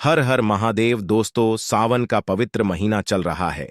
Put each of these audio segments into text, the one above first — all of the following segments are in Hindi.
हर हर महादेव दोस्तों, सावन का पवित्र महीना चल रहा है।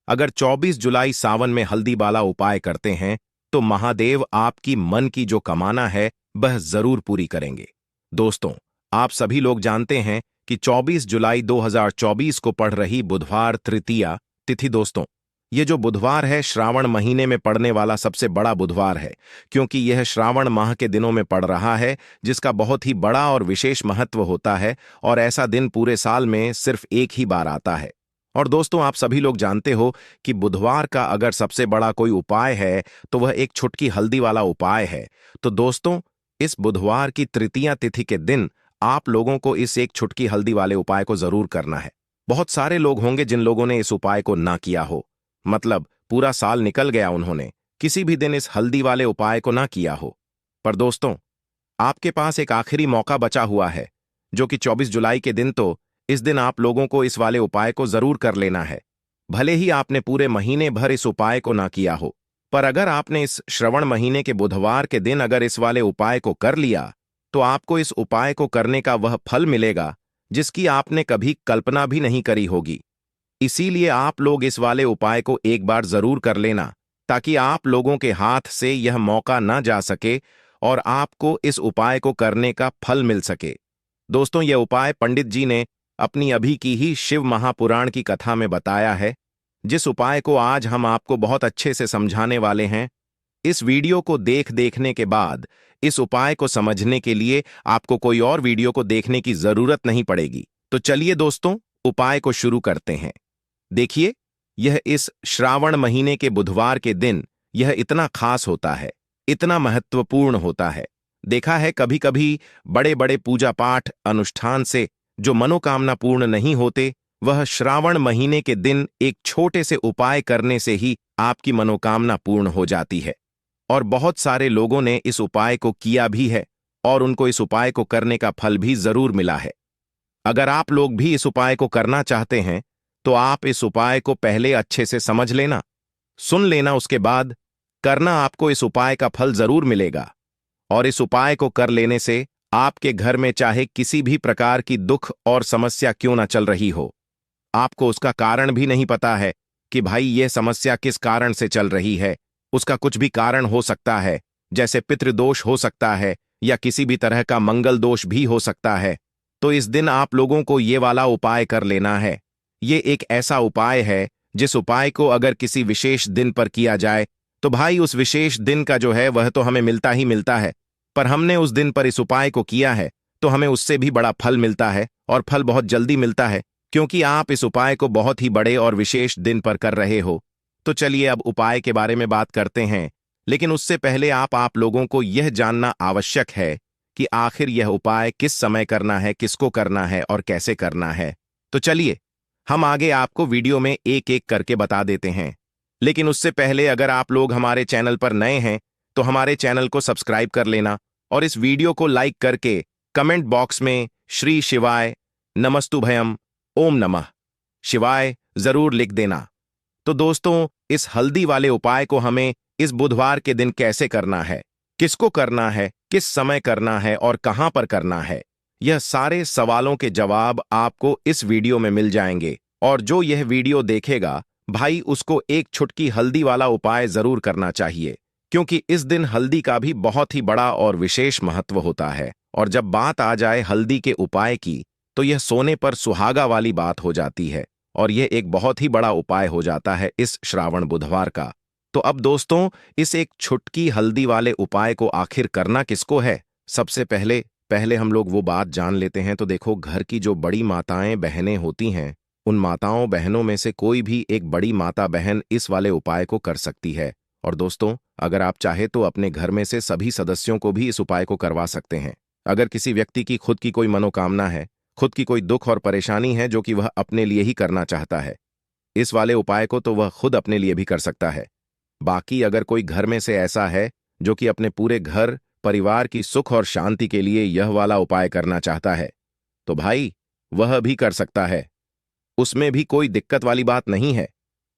अगर 24 जुलाई सावन में हल्दी वाला उपाय करते हैं तो महादेव आपकी मन की जो कामना है वह जरूर पूरी करेंगे। दोस्तों, आप सभी लोग जानते हैं कि 24 जुलाई 2024 को पड़ रही बुधवार तृतीया तिथि। दोस्तों, ये जो बुधवार है श्रावण महीने में पड़ने वाला सबसे बड़ा बुधवार है, क्योंकि यह श्रावण माह के दिनों में पड़ रहा है, जिसका बहुत ही बड़ा और विशेष महत्व होता है। और ऐसा दिन पूरे साल में सिर्फ एक ही बार आता है। और दोस्तों, आप सभी लोग जानते हो कि बुधवार का अगर सबसे बड़ा कोई उपाय है तो वह एक छुटकी हल्दी वाला उपाय है। तो दोस्तों, इस बुधवार की तृतीया तिथि के दिन आप लोगों को इस एक छुटकी हल्दी वाले उपाय को जरूर करना है। बहुत सारे लोग होंगे जिन लोगों ने इस उपाय को ना किया हो, मतलब पूरा साल निकल गया, उन्होंने किसी भी दिन इस हल्दी वाले उपाय को ना किया हो। पर दोस्तों, आपके पास एक आखिरी मौका बचा हुआ है, जो कि 24 जुलाई के दिन। तो इस दिन आप लोगों को इस वाले उपाय को जरूर कर लेना है। भले ही आपने पूरे महीने भर इस उपाय को ना किया हो, पर अगर आपने इस श्रवण महीने के बुधवार के दिन अगर इस वाले उपाय को कर लिया तो आपको इस उपाय को करने का वह फल मिलेगा जिसकी आपने कभी कल्पना भी नहीं करी होगी। इसीलिए आप लोग इस वाले उपाय को एक बार जरूर कर लेना, ताकि आप लोगों के हाथ से यह मौका ना जा सके और आपको इस उपाय को करने का फल मिल सके। दोस्तों, यह उपाय पंडित जी ने अपनी अभी की ही शिव महापुराण की कथा में बताया है, जिस उपाय को आज हम आपको बहुत अच्छे से समझाने वाले हैं। इस वीडियो को देखने के बाद इस उपाय को समझने के लिए आपको कोई और वीडियो को देखने की जरूरत नहीं पड़ेगी। तो चलिए दोस्तों, उपाय को शुरू करते हैं। देखिए, यह इस श्रावण महीने के बुधवार के दिन यह इतना खास होता है, इतना महत्वपूर्ण होता है। देखा है कभी कभी बड़े बड़े पूजा पाठ अनुष्ठान से जो मनोकामना पूर्ण नहीं होते, वह श्रावण महीने के दिन एक छोटे से उपाय करने से ही आपकी मनोकामना पूर्ण हो जाती है। और बहुत सारे लोगों ने इस उपाय को किया भी है और उनको इस उपाय को करने का फल भी जरूर मिला है। अगर आप लोग भी इस उपाय को करना चाहते हैं तो आप इस उपाय को पहले अच्छे से समझ लेना, सुन लेना, उसके बाद करना। आपको इस उपाय का फल जरूर मिलेगा। और इस उपाय को कर लेने से आपके घर में चाहे किसी भी प्रकार की दुख और समस्या क्यों ना चल रही हो, आपको उसका कारण भी नहीं पता है कि भाई यह समस्या किस कारण से चल रही है, उसका कुछ भी कारण हो सकता है, जैसे पितृदोष हो सकता है या किसी भी तरह का मंगल दोष भी हो सकता है। तो इस दिन आप लोगों को ये वाला उपाय कर लेना है। ये एक ऐसा उपाय है जिस उपाय को अगर किसी विशेष दिन पर किया जाए तो भाई उस विशेष दिन का जो है वह तो हमें मिलता ही मिलता है, पर हमने उस दिन पर इस उपाय को किया है तो हमें उससे भी बड़ा फल मिलता है, और फल बहुत जल्दी मिलता है, क्योंकि आप इस उपाय को बहुत ही बड़े और विशेष दिन पर कर रहे हो। तो चलिए अब उपाय के बारे में बात करते हैं, लेकिन उससे पहले आप लोगों को यह जानना आवश्यक है कि आखिर यह उपाय किस समय करना है, किसको करना है और कैसे करना है। तो चलिए हम आगे आपको वीडियो में एक एक करके बता देते हैं। लेकिन उससे पहले अगर आप लोग हमारे चैनल पर नए हैं तो हमारे चैनल को सब्सक्राइब कर लेना और इस वीडियो को लाइक करके कमेंट बॉक्स में श्री शिवाय नमस्तुभयम ओम नमः शिवाय जरूर लिख देना। तो दोस्तों, इस हल्दी वाले उपाय को हमें इस बुधवार के दिन कैसे करना है, किसको करना है, किस समय करना है और कहां पर करना है, यह सारे सवालों के जवाब आपको इस वीडियो में मिल जाएंगे। और जो यह वीडियो देखेगा भाई, उसको एक छुटकी हल्दी वाला उपाय जरूर करना चाहिए, क्योंकि इस दिन हल्दी का भी बहुत ही बड़ा और विशेष महत्व होता है। और जब बात आ जाए हल्दी के उपाय की तो यह सोने पर सुहागा वाली बात हो जाती है, और यह एक बहुत ही बड़ा उपाय हो जाता है इस श्रावण बुधवार का। तो अब दोस्तों, इस एक छुटकी हल्दी वाले उपाय को आखिर करना किसको है, सबसे पहले हम लोग वो बात जान लेते हैं। तो देखो, घर की जो बड़ी माताएं बहनें होती हैं, उन माताओं बहनों में से कोई भी एक बड़ी माता बहन इस वाले उपाय को कर सकती है। और दोस्तों, अगर आप चाहे तो अपने घर में से सभी सदस्यों को भी इस उपाय को करवा सकते हैं। अगर किसी व्यक्ति की खुद की कोई मनोकामना है, खुद की कोई दुख और परेशानी है जो कि वह अपने लिए ही करना चाहता है, इस वाले उपाय को तो वह खुद अपने लिए भी कर सकता है। बाकी अगर कोई घर में से ऐसा है जो कि अपने पूरे घर परिवार की सुख और शांति के लिए यह वाला उपाय करना चाहता है, तो भाई वह भी कर सकता है। उसमें भी कोई दिक्कत वाली बात नहीं है।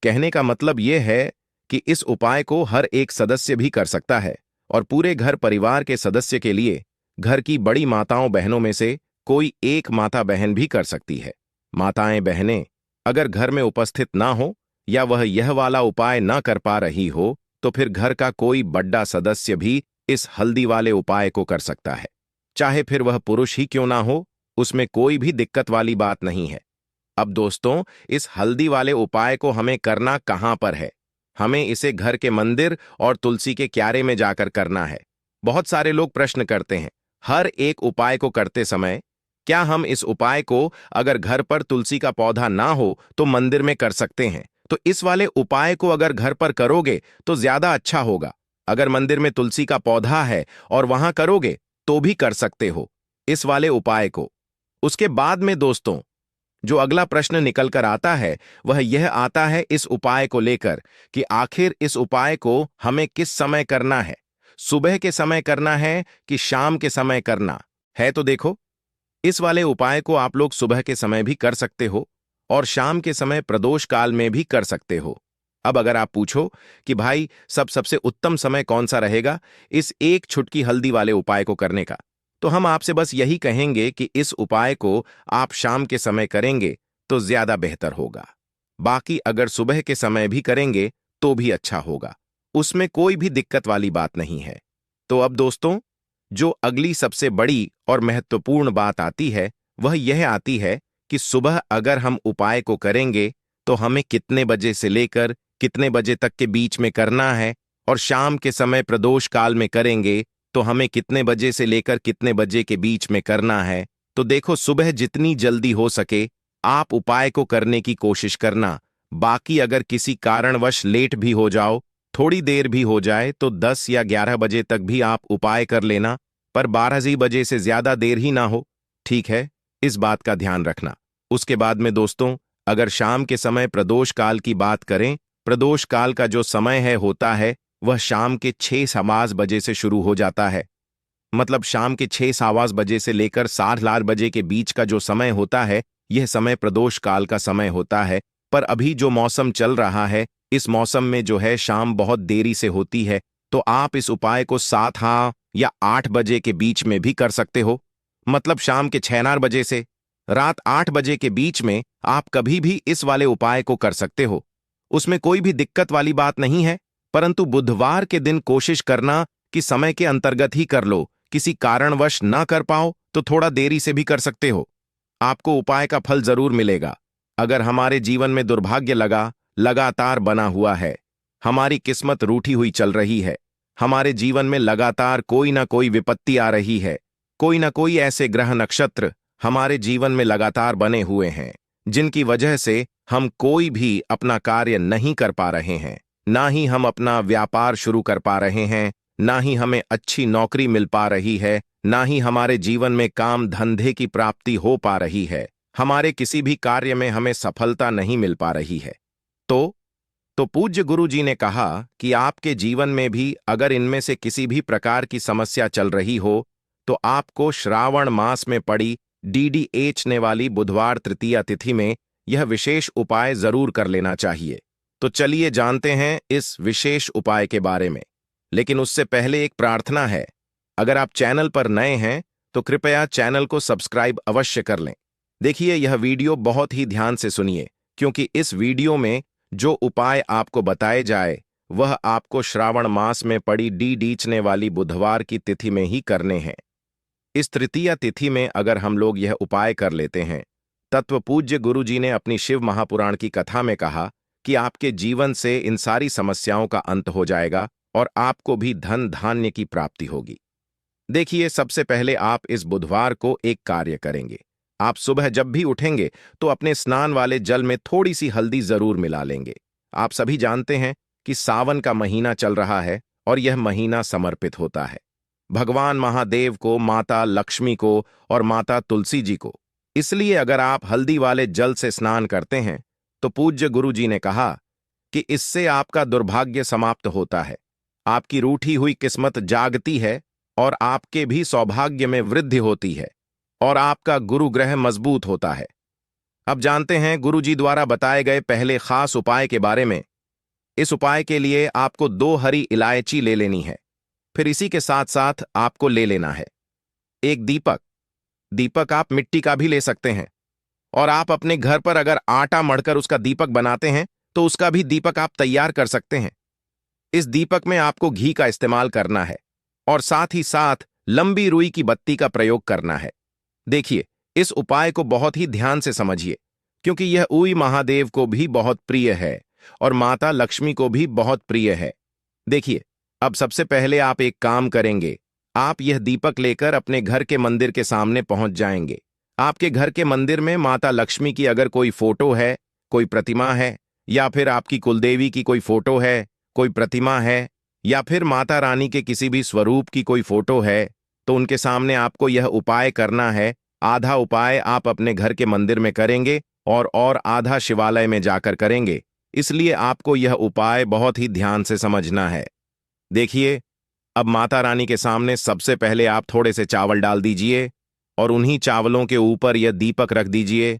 कहने का मतलब यह है कि इस उपाय को हर एक सदस्य भी कर सकता है, और पूरे घर परिवार के सदस्य के लिए घर की बड़ी माताओं बहनों में से कोई एक माता बहन भी कर सकती है। माताएं बहनें अगर घर में उपस्थित ना हो या वह यह वाला उपाय ना कर पा रही हो तो फिर घर का कोई बड़ा सदस्य भी इस हल्दी वाले उपाय को कर सकता है, चाहे फिर वह पुरुष ही क्यों ना हो, उसमें कोई भी दिक्कत वाली बात नहीं है। अब दोस्तों, इस हल्दी वाले उपाय को हमें करना कहां पर है? हमें इसे घर के मंदिर और तुलसी के क्यारे में जाकर करना है। बहुत सारे लोग प्रश्न करते हैं हर एक उपाय को करते समय, क्या हम इस उपाय को अगर घर पर तुलसी का पौधा ना हो तो मंदिर में कर सकते हैं? तो इस वाले उपाय को अगर घर पर करोगे तो ज्यादा अच्छा होगा। अगर मंदिर में तुलसी का पौधा है और वहां करोगे तो भी कर सकते हो इस वाले उपाय को। उसके बाद में दोस्तों, जो अगला प्रश्न निकल कर आता है वह यह आता है इस उपाय को लेकर कि आखिर इस उपाय को हमें किस समय करना है? सुबह के समय करना है कि शाम के समय करना है? तो देखो, इस वाले उपाय को आप लोग सुबह के समय भी कर सकते हो और शाम के समय प्रदोष काल में भी कर सकते हो। अब अगर आप पूछो कि भाई सबसे उत्तम समय कौन सा रहेगा इस एक छुटकी हल्दी वाले उपाय को करने का, तो हम आपसे बस यही कहेंगे कि इस उपाय को आप शाम के समय करेंगे तो ज्यादा बेहतर होगा। बाकी अगर सुबह के समय भी करेंगे तो भी अच्छा होगा, उसमें कोई भी दिक्कत वाली बात नहीं है। तो अब दोस्तों, जो अगली सबसे बड़ी और महत्वपूर्ण बात आती है वह यह आती है कि सुबह अगर हम उपाय को करेंगे तो हमें कितने बजे से लेकर कितने बजे तक के बीच में करना है, और शाम के समय प्रदोष काल में करेंगे तो हमें कितने बजे से लेकर कितने बजे के बीच में करना है। तो देखो, सुबह जितनी जल्दी हो सके आप उपाय को करने की कोशिश करना। बाकी अगर किसी कारणवश लेट भी हो जाओ, थोड़ी देर भी हो जाए, तो 10 या 11 बजे तक भी आप उपाय कर लेना, पर 12 बजे से ज्यादा देर ही ना हो। ठीक है, इस बात का ध्यान रखना। उसके बाद में दोस्तों, अगर शाम के समय प्रदोष काल की बात करें, प्रदोष काल का जो समय है होता है वह शाम के 6:15 बजे से शुरू हो जाता है। मतलब शाम के 6:15 बजे से लेकर 8:30 बजे के बीच का जो समय होता है यह समय प्रदोष काल का समय होता है। पर अभी जो मौसम चल रहा है इस मौसम में जो है शाम बहुत देरी से होती है, तो आप इस उपाय को 7 हाँ या 8 बजे के बीच में भी कर सकते हो। मतलब शाम के 6:30 बजे से रात 8 बजे के बीच में आप कभी भी इस वाले उपाय को कर सकते हो, उसमें कोई भी दिक्कत वाली बात नहीं है। परंतु बुधवार के दिन कोशिश करना कि समय के अंतर्गत ही कर लो, किसी कारणवश ना कर पाओ तो थोड़ा देरी से भी कर सकते हो, आपको उपाय का फल जरूर मिलेगा। अगर हमारे जीवन में दुर्भाग्य लगातार बना हुआ है, हमारी किस्मत रूठी हुई चल रही है, हमारे जीवन में लगातार कोई ना कोई विपत्ति आ रही है, कोई ना कोई ऐसे ग्रह नक्षत्र हमारे जीवन में लगातार बने हुए हैं जिनकी वजह से हम कोई भी अपना कार्य नहीं कर पा रहे हैं, ना ही हम अपना व्यापार शुरू कर पा रहे हैं, ना ही हमें अच्छी नौकरी मिल पा रही है, ना ही हमारे जीवन में काम धंधे की प्राप्ति हो पा रही है, हमारे किसी भी कार्य में हमें सफलता नहीं मिल पा रही है। तो पूज्य गुरु जी ने कहा कि आपके जीवन में भी अगर इनमें से किसी भी प्रकार की समस्या चल रही हो तो आपको श्रावण मास में पड़ी DDH ने वाली बुधवार तृतीया तिथि में यह विशेष उपाय जरूर कर लेना चाहिए। तो चलिए जानते हैं इस विशेष उपाय के बारे में, लेकिन उससे पहले एक प्रार्थना है। अगर आप चैनल पर नए हैं तो कृपया चैनल को सब्सक्राइब अवश्य कर लें। देखिए, यह वीडियो बहुत ही ध्यान से सुनिए, क्योंकि इस वीडियो में जो उपाय आपको बताए जाए वह आपको श्रावण मास में पड़ी डीडीचने वाली बुधवार की तिथि में ही करने हैं। इस तृतीया तिथि में अगर हम लोग यह उपाय कर लेते हैं, तत्व पूज्य गुरु जी ने अपनी शिव महापुराण की कथा में कहा कि आपके जीवन से इन सारी समस्याओं का अंत हो जाएगा और आपको भी धन धान्य की प्राप्ति होगी। देखिए, सबसे पहले आप इस बुधवार को एक कार्य करेंगे। आप सुबह जब भी उठेंगे तो अपने स्नान वाले जल में थोड़ी सी हल्दी जरूर मिला लेंगे। आप सभी जानते हैं कि सावन का महीना चल रहा है और यह महीना समर्पित होता है भगवान महादेव को, माता लक्ष्मी को और माता तुलसी जी को। इसलिए अगर आप हल्दी वाले जल से स्नान करते हैं तो पूज्य गुरु जी ने कहा कि इससे आपका दुर्भाग्य समाप्त होता है, आपकी रूठी हुई किस्मत जागती है और आपके भी सौभाग्य में वृद्धि होती है और आपका गुरु ग्रह मजबूत होता है। अब जानते हैं गुरु जी द्वारा बताए गए पहले खास उपाय के बारे में। इस उपाय के लिए आपको 2 हरी इलायची ले लेनी है। फिर इसी के साथ साथ आपको ले लेना है एक दीपक। दीपक आप मिट्टी का भी ले सकते हैं, और आप अपने घर पर अगर आटा मढ़कर उसका दीपक बनाते हैं तो उसका भी दीपक आप तैयार कर सकते हैं। इस दीपक में आपको घी का इस्तेमाल करना है और साथ ही साथ लंबी रुई की बत्ती का प्रयोग करना है। देखिए, इस उपाय को बहुत ही ध्यान से समझिए, क्योंकि यह उई महादेव को भी बहुत प्रिय है और माता लक्ष्मी को भी बहुत प्रिय है। देखिए, अब सबसे पहले आप एक काम करेंगे। आप यह दीपक लेकर अपने घर के मंदिर के सामने पहुंच जाएंगे। आपके घर के मंदिर में माता लक्ष्मी की अगर कोई फोटो है, कोई प्रतिमा है, या फिर आपकी कुलदेवी की कोई फोटो है, कोई प्रतिमा है, या फिर माता रानी के किसी भी स्वरूप की कोई फोटो है, तो उनके सामने आपको यह उपाय करना है। आधा उपाय आप अपने घर के मंदिर में करेंगे और आधा शिवालय में जाकर करेंगे। इसलिए आपको यह उपाय बहुत ही ध्यान से समझना है। देखिए, अब माता रानी के सामने सबसे पहले आप थोड़े से चावल डाल दीजिए और उन्हीं चावलों के ऊपर यह दीपक रख दीजिए।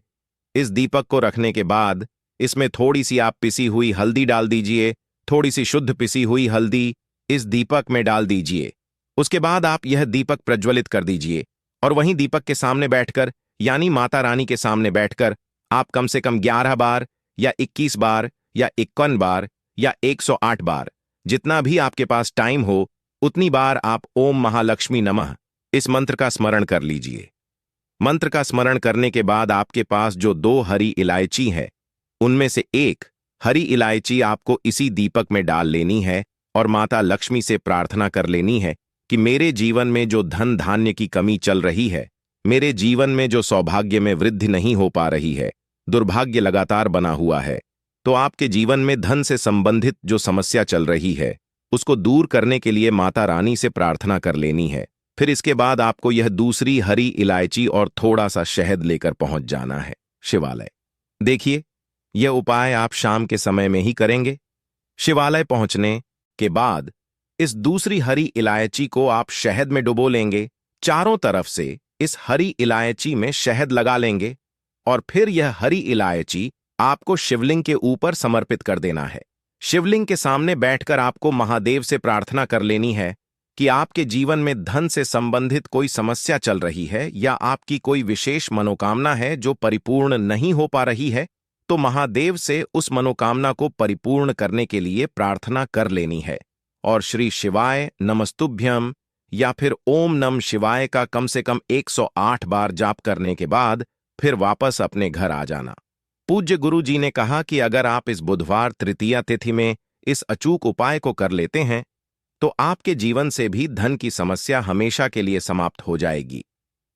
इस दीपक को रखने के बाद इसमें थोड़ी सी आप पिसी हुई हल्दी डाल दीजिए। थोड़ी सी शुद्ध पिसी हुई हल्दी इस दीपक में डाल दीजिए। उसके बाद आप यह दीपक प्रज्वलित कर दीजिए और वहीं दीपक के सामने बैठकर, यानी माता रानी के सामने बैठकर, आप कम से कम 11 बार या 21 बार या 51 बार या 108 बार, जितना भी आपके पास टाइम हो उतनी बार आप ओम महालक्ष्मी नमः इस मंत्र का स्मरण कर लीजिए। मंत्र का स्मरण करने के बाद आपके पास जो 2 हरी इलायची है, उनमें से एक हरी इलायची आपको इसी दीपक में डाल लेनी है और माता लक्ष्मी से प्रार्थना कर लेनी है कि मेरे जीवन में जो धन धान्य की कमी चल रही है, मेरे जीवन में जो सौभाग्य में वृद्धि नहीं हो पा रही है, दुर्भाग्य लगातार बना हुआ है, तो आपके जीवन में धन से संबंधित जो समस्या चल रही है उसको दूर करने के लिए माता रानी से प्रार्थना कर लेनी है। फिर इसके बाद आपको यह दूसरी हरी इलायची और थोड़ा सा शहद लेकर पहुंच जाना है शिवालय। देखिए, यह उपाय आप शाम के समय में ही करेंगे। शिवालय पहुंचने के बाद इस दूसरी हरी इलायची को आप शहद में डुबो लेंगे। चारों तरफ से इस हरी इलायची में शहद लगा लेंगे और फिर यह हरी इलायची आपको शिवलिंग के ऊपर समर्पित कर देना है। शिवलिंग के सामने बैठकर आपको महादेव से प्रार्थना कर लेनी है कि आपके जीवन में धन से संबंधित कोई समस्या चल रही है या आपकी कोई विशेष मनोकामना है जो परिपूर्ण नहीं हो पा रही है, तो महादेव से उस मनोकामना को परिपूर्ण करने के लिए प्रार्थना कर लेनी है और श्री शिवाय नमस्तुभ्यम या फिर ओम नम शिवाय का कम से कम 108 बार जाप करने के बाद फिर वापस अपने घर आ जाना। पूज्य गुरु जी ने कहा कि अगर आप इस बुधवार तृतीया तिथि में इस अचूक उपाय को कर लेते हैं तो आपके जीवन से भी धन की समस्या हमेशा के लिए समाप्त हो जाएगी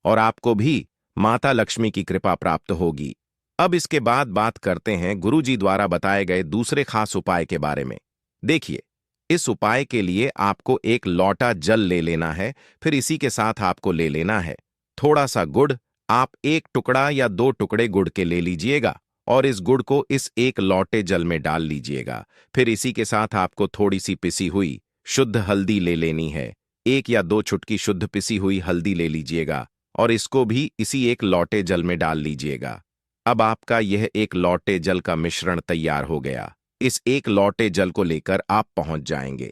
और आपको भी माता लक्ष्मी की कृपा प्राप्त होगी। अब इसके बाद बात करते हैं गुरु जी द्वारा बताए गए दूसरे खास उपाय के बारे में। देखिए, इस उपाय के लिए आपको एक लौटा जल ले लेना है। फिर इसी के साथ आपको ले लेना है थोड़ा सा गुड़। आप 1 टुकड़ा या 2 टुकड़े गुड़ के ले लीजिएगा और इस गुड़ को इस एक लौटे जल में डाल लीजिएगा। फिर इसी के साथ आपको थोड़ी सी पिसी हुई शुद्ध हल्दी ले लेनी है। 1 या 2 चुटकी शुद्ध पिसी हुई हल्दी ले लीजिएगा और इसको भी इसी एक लौटे जल में डाल लीजिएगा। अब आपका यह एक लौटे जल का मिश्रण तैयार हो गया। इस एक लौटे जल को लेकर आप पहुंच जाएंगे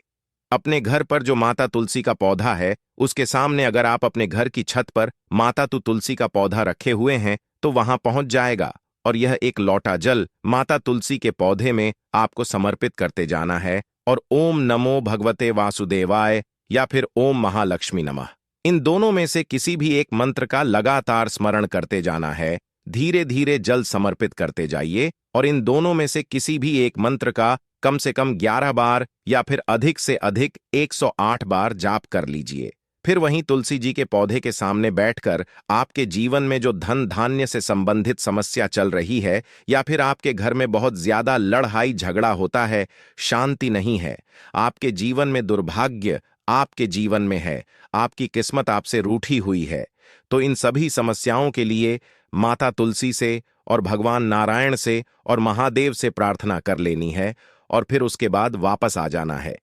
अपने घर पर। जो माता तुलसी का पौधा है उसके सामने अगर आप अपने घर की छत पर माता तुलसी का पौधा रखे हुए हैं तो वहां पहुंच जाएगा और यह एक लौटा जल माता तुलसी के पौधे में आपको समर्पित करते जाना है और ओम नमो भगवते वासुदेवाय या फिर ओम महालक्ष्मी नमः, इन दोनों में से किसी भी एक मंत्र का लगातार स्मरण करते जाना है। धीरे धीरे जल समर्पित करते जाइए और इन दोनों में से किसी भी एक मंत्र का कम से कम 11 बार या फिर अधिक से अधिक 108 बार जाप कर लीजिए। फिर वहीं तुलसी जी के पौधे के सामने बैठकर आपके जीवन में जो धन धान्य से संबंधित समस्या चल रही है या फिर आपके घर में बहुत ज्यादा लड़ाई झगड़ा होता है, शांति नहीं है, आपके जीवन में दुर्भाग्य आपके जीवन में है, आपकी किस्मत आपसे रूठी हुई है, तो इन सभी समस्याओं के लिए माता तुलसी से और भगवान नारायण से और महादेव से प्रार्थना कर लेनी है और फिर उसके बाद वापस आ जाना है।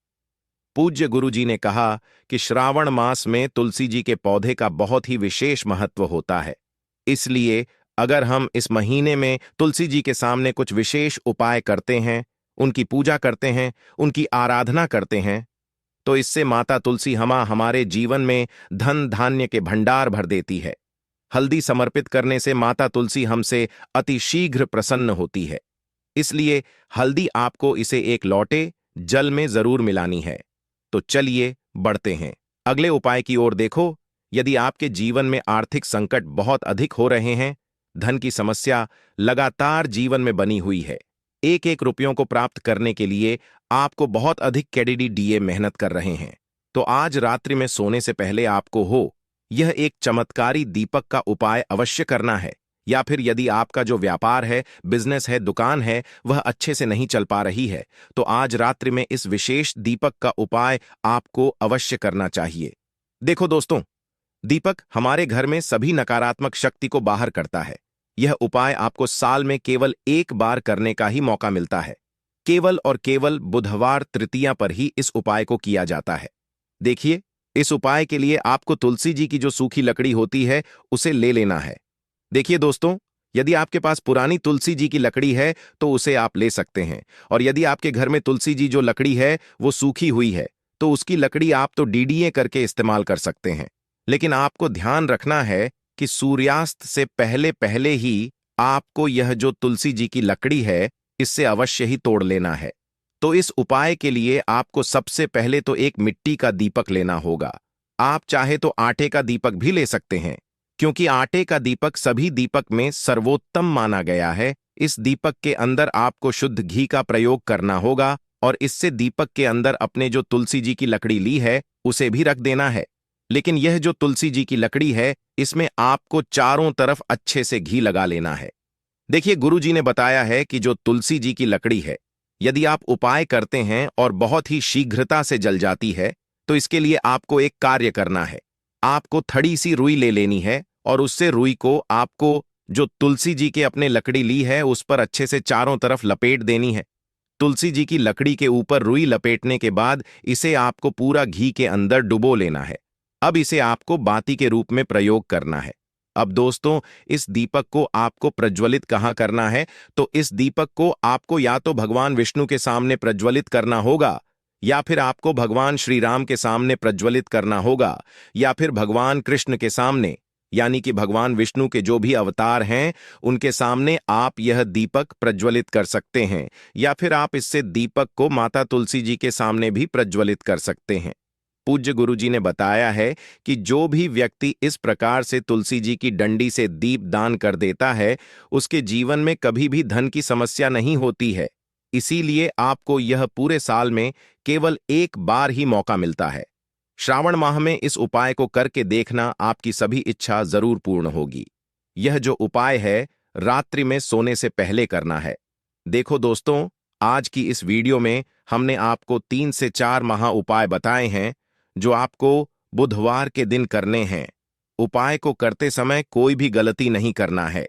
पूज्य गुरु जी ने कहा कि श्रावण मास में तुलसी जी के पौधे का बहुत ही विशेष महत्व होता है। इसलिए अगर हम इस महीने में तुलसी जी के सामने कुछ विशेष उपाय करते हैं, उनकी पूजा करते हैं, उनकी आराधना करते हैं, तो इससे माता तुलसी हमारे जीवन में धन धान्य के भंडार भर देती है। हल्दी समर्पित करने से माता तुलसी हमसे अति शीघ्र प्रसन्न होती है। इसलिए हल्दी आपको इसे एक लोटे जल में जरूर मिलानी है। तो चलिए बढ़ते हैं अगले उपाय की ओर। देखो, यदि आपके जीवन में आर्थिक संकट बहुत अधिक हो रहे हैं, धन की समस्या लगातार जीवन में बनी हुई है, एक एक रुपयों को प्राप्त करने के लिए आपको बहुत अधिक KDDA मेहनत कर रहे हैं, तो आज रात्रि में सोने से पहले आपको यह एक चमत्कारी दीपक का उपाय अवश्य करना है। या फिर यदि आपका जो व्यापार है, बिजनेस है, दुकान है, वह अच्छे से नहीं चल पा रही है, तो आज रात्रि में इस विशेष दीपक का उपाय आपको अवश्य करना चाहिए। देखो दोस्तों, दीपक हमारे घर में सभी नकारात्मक शक्ति को बाहर करता है। यह उपाय आपको साल में केवल एक बार करने का ही मौका मिलता है। केवल और केवल बुधवार तृतीया पर ही इस उपाय को किया जाता है। देखिए, इस उपाय के लिए आपको तुलसी जी की जो सूखी लकड़ी होती है, उसे ले लेना है। देखिए दोस्तों, यदि आपके पास पुरानी तुलसी जी की लकड़ी है तो उसे आप ले सकते हैं, और यदि आपके घर में तुलसी जी जो लकड़ी है वो सूखी हुई है, तो उसकी लकड़ी आप तो DDA करके इस्तेमाल कर सकते हैं। लेकिन आपको ध्यान रखना है कि सूर्यास्त से पहले पहले ही आपको यह जो तुलसी जी की लकड़ी है, इससे अवश्य ही तोड़ लेना है। तो इस उपाय के लिए आपको सबसे पहले तो एक मिट्टी का दीपक लेना होगा। आप चाहे तो आटे का दीपक भी ले सकते हैं, क्योंकि आटे का दीपक सभी दीपक में सर्वोत्तम माना गया है। इस दीपक के अंदर आपको शुद्ध घी का प्रयोग करना होगा, और इससे दीपक के अंदर अपने जो तुलसी जी की लकड़ी ली है उसे भी रख देना है। लेकिन यह जो तुलसी जी की लकड़ी है, इसमें आपको चारों तरफ अच्छे से घी लगा लेना है। देखिए, गुरु जी ने बताया है कि जो तुलसी जी की लकड़ी है, यदि आप उपाय करते हैं और बहुत ही शीघ्रता से जल जाती है, तो इसके लिए आपको एक कार्य करना है। आपको थड़ी सी रुई ले लेनी है, और उससे रुई को आपको जो तुलसी जी के अपने लकड़ी ली है उस पर अच्छे से चारों तरफ लपेट देनी है। तुलसी जी की लकड़ी के ऊपर रुई लपेटने के बाद इसे आपको पूरा घी के अंदर डुबो लेना है। अब इसे आपको बाती के रूप में प्रयोग करना है। अब दोस्तों, इस दीपक को आपको प्रज्वलित कहाँ करना है? तो इस दीपक को आपको या तो भगवान विष्णु के सामने प्रज्वलित करना होगा, या फिर आपको भगवान श्री राम के सामने प्रज्वलित करना होगा, या फिर भगवान कृष्ण के सामने, यानी कि भगवान विष्णु के जो भी अवतार हैं उनके सामने आप यह दीपक प्रज्वलित कर सकते हैं। या फिर आप इससे दीपक को माता तुलसी जी के सामने भी प्रज्वलित कर सकते हैं। पूज्य गुरु जी ने बताया है कि जो भी व्यक्ति इस प्रकार से तुलसी जी की डंडी से दीप दान कर देता है, उसके जीवन में कभी भी धन की समस्या नहीं होती है। इसीलिए आपको यह पूरे साल में केवल एक बार ही मौका मिलता है। श्रावण माह में इस उपाय को करके देखना, आपकी सभी इच्छा जरूर पूर्ण होगी। यह जो उपाय है, रात्रि में सोने से पहले करना है। देखो दोस्तों, आज की इस वीडियो में हमने आपको 3 से 4 महा उपाय बताए हैं, जो आपको बुधवार के दिन करने हैं। उपाय को करते समय कोई भी गलती नहीं करना है।